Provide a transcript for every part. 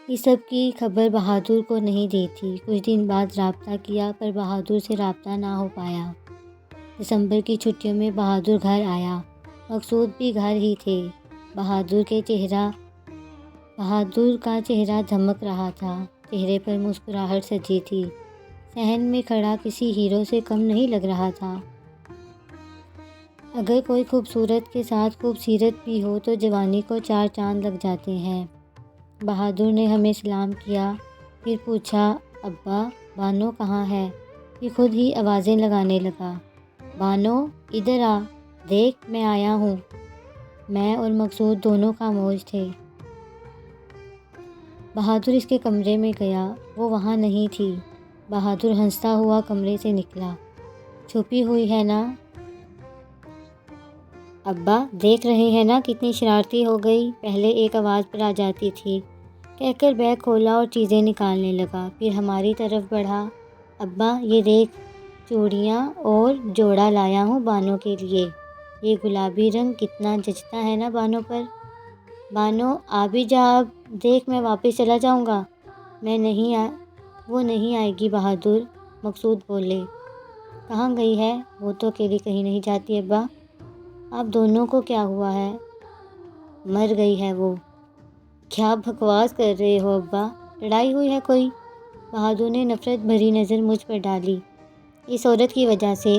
اس سب کی خبر بہادر کو نہیں دی تھی۔ کچھ دن بعد رابطہ کیا پر بہادر سے رابطہ نہ ہو پایا۔ دسمبر کی چھٹیوں میں بہادر گھر آیا۔ مقصود بھی گھر ہی تھے۔ بہادر کا چہرہ دھمک رہا تھا، چہرے پر مسکراہٹ سجی تھی، صحن میں کھڑا کسی ہیرو سے کم نہیں لگ رہا تھا۔ اگر کوئی خوبصورت کے ساتھ خوبصیرت بھی ہو تو جوانی کو 4 چاند لگ جاتے ہیں۔ بہادر نے ہمیں سلام کیا، پھر پوچھا، ابا بانو کہاں ہے؟ پھر خود ہی آوازیں لگانے لگا، بانو ادھر آ، دیکھ میں آیا ہوں۔ میں اور مقصود دونوں خاموش تھے۔ بہادر اس کے کمرے میں گیا، وہ وہاں نہیں تھی۔ بہادر ہنستا ہوا کمرے سے نکلا، چھپی ہوئی ہے نا؟ ابا دیکھ رہے ہیں نا کتنی شرارتی ہو گئی، پہلے ایک آواز پر آ جاتی تھی، کہہ کر بیگ کھولا اور چیزیں نکالنے لگا، پھر ہماری طرف بڑھا، ابا یہ دیکھ چوڑیاں اور جوڑا لایا ہوں بانو کے لیے، یہ گلابی رنگ کتنا جچتا ہے نا بانو پر۔ بانو آ بھی جا، اب دیکھ میں واپس چلا جاؤں گا۔ وہ نہیں آئے گی بہادر، مقصود بولے۔ کہاں گئی ہے؟ وہ تو اکیلی کہیں نہیں جاتی ابا۔ آپ دونوں کو کیا ہوا ہے؟ مر گئی ہے وہ۔ کیا بکواس کر رہے ہو ابا، لڑائی ہوئی ہے کوئی؟ بہادر نے نفرت بھری نظر مجھ پر ڈالی۔ اس عورت کی وجہ سے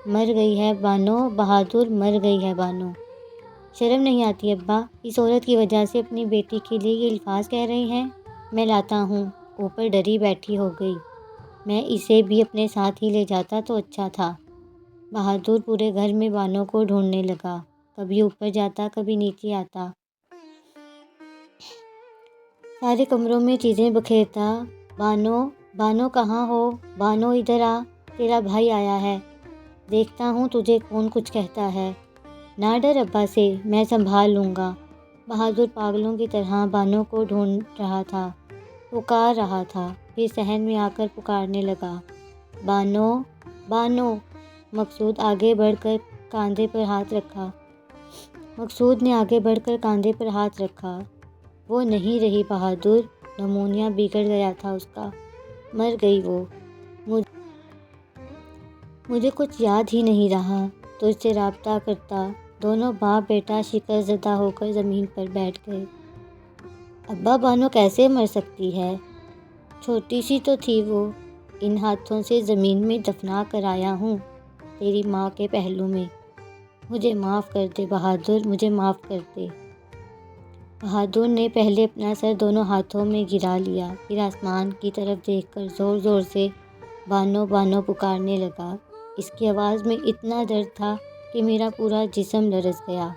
مر گئی ہے بانو، بہادر مر گئی ہے بانو۔ شرم نہیں آتی ابا، اس عورت کی وجہ سے اپنی بیٹی کے لیے یہ الفاظ کہہ رہے ہیں؟ میں لاتا ہوں۔ اوپر ڈری بیٹھی ہو گئی، میں اسے بھی اپنے ساتھ ہی لے جاتا تو اچھا تھا۔ بہادر پورے گھر میں بانو کو ڈھونڈنے لگا، کبھی اوپر جاتا کبھی نیچے آتا، سارے کمروں میں چیزیں بکھیرتا، بانو کہاں ہو؟ بانو ادھر آ، تیرا بھائی آیا ہے، دیکھتا ہوں تجھے کون کچھ کہتا ہے۔ نہ ڈر ابا سے، میں سنبھال لوں گا۔ بہادر پاگلوں کی طرح بانو کو ڈھونڈ رہا تھا، پکار رہا تھا، پھر صحن میں آ کر پکارنے لگا، بانو بانو۔ مقصود نے آگے بڑھ کر کاندھے پر ہاتھ رکھا، وہ نہیں رہی بہادر، نمونیا بگڑ گیا تھا اس کا، مر گئی وہ۔ مجھے کچھ یاد ہی نہیں رہا، تجھ سے رابطہ کرتا۔ دونوں باپ بیٹا شکست زدہ ہو کر زمین پر بیٹھ گئے۔ ابا بانو کیسے مر سکتی ہے؟ چھوٹی سی تو تھی وہ، ان ہاتھوں سے زمین میں دفنا کر آیا ہوں، تیری ماں کے پہلو میں۔ مجھے معاف کر دے بہادر، مجھے معاف کر دے۔ بہادر نے پہلے اپنا سر دونوں ہاتھوں میں گرا لیا، پھر آسمان کی طرف دیکھ کر زور زور سے بانو بانو پکارنے لگا۔ اس کی آواز میں اتنا درد تھا کہ میرا پورا جسم لرز گیا۔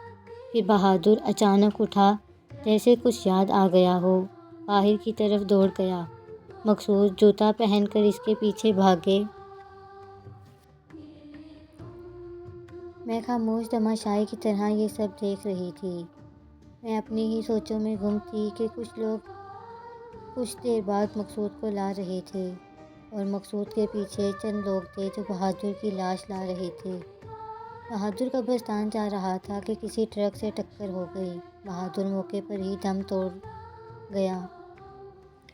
پھر بہادر اچانک اٹھا، جیسے کچھ یاد آ گیا ہو، باہر کی طرف دوڑ گیا۔ مقصود جوتا پہن کر اس کے پیچھے بھاگے۔ میں خاموش تماشائی کی طرح یہ سب دیکھ رہی تھی۔ میں اپنی ہی سوچوں میں گم تھی کہ کچھ لوگ کچھ دیر بعد مقصود کو لا رہے تھے، اور مقصود کے پیچھے چند لوگ تھے جو بہادر کی لاش لا رہے تھے۔ بہادر قبرستان جا رہا تھا کہ کسی ٹرک سے ٹکر ہو گئی۔ بہادر موقع پر ہی دم توڑ گیا۔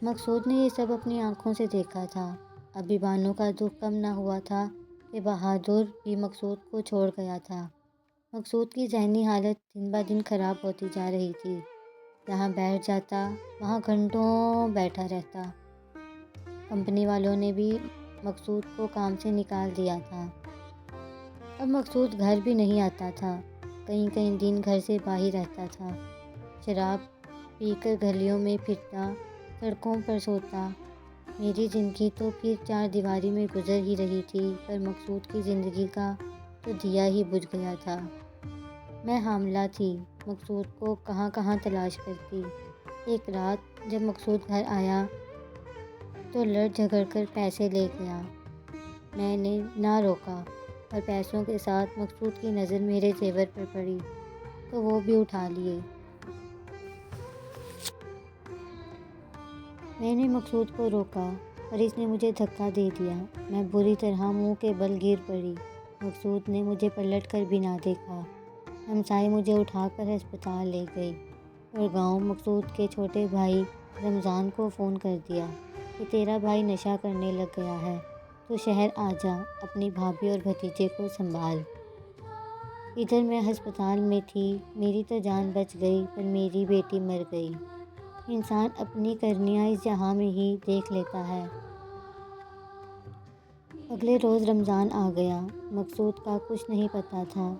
مقصود نے یہ سب اپنی آنکھوں سے دیکھا تھا۔ ابھی بانو کا دکھ کم نہ ہوا تھا کہ بہادر بھی مقصود کو چھوڑ گیا تھا۔ مقصود کی ذہنی حالت دن بہ دن خراب ہوتی جا رہی تھی۔ جہاں بیٹھ جاتا وہاں گھنٹوں بیٹھا رہتا۔ کمپنی والوں نے بھی مقصود کو کام سے نکال دیا تھا۔ اب مقصود گھر بھی نہیں آتا تھا، کئی دن گھر سے باہر رہتا تھا، شراب پی کر گلیوں میں پھرتا، سڑکوں پر سوتا۔ میری زندگی تو پھر 4 دیواری میں گزر ہی رہی تھی، پر مقصود کی زندگی کا تو دیا ہی بجھ گیا تھا۔ میں حاملہ تھی، مقصود کو کہاں کہاں تلاش کرتی۔ ایک رات جب مقصود گھر آیا تو لڑ جھگڑ کر پیسے لے گیا۔ میں نے نہ روکا، اور پیسوں کے ساتھ مقصود کی نظر میرے زیور پر پڑی تو وہ بھی اٹھا لیے۔ میں نے مقصود کو روکا، پر اس نے مجھے دھکا دے دیا، میں بری طرح منہ کے بل گر پڑی۔ مقصود نے مجھے پلٹ کر بھی نہ دیکھا۔ ہمسائے مجھے اٹھا کر ہسپتال لے گئے، اور گاؤں مقصود کے چھوٹے بھائی رمضان کو فون کر دیا کہ تیرا بھائی نشہ کرنے لگ گیا ہے، تو شہر آ جا، اپنی بھابھی اور بھتیجے کو سنبھال۔ ادھر میں ہسپتال میں تھی، میری تو جان بچ گئی پر میری بیٹی مر گئی۔ انسان اپنی کرنیاں اس جہاں میں ہی دیکھ لیتا ہے۔ اگلے روز رمضان آ گیا۔ مقصود کا کچھ نہیں پتہ تھا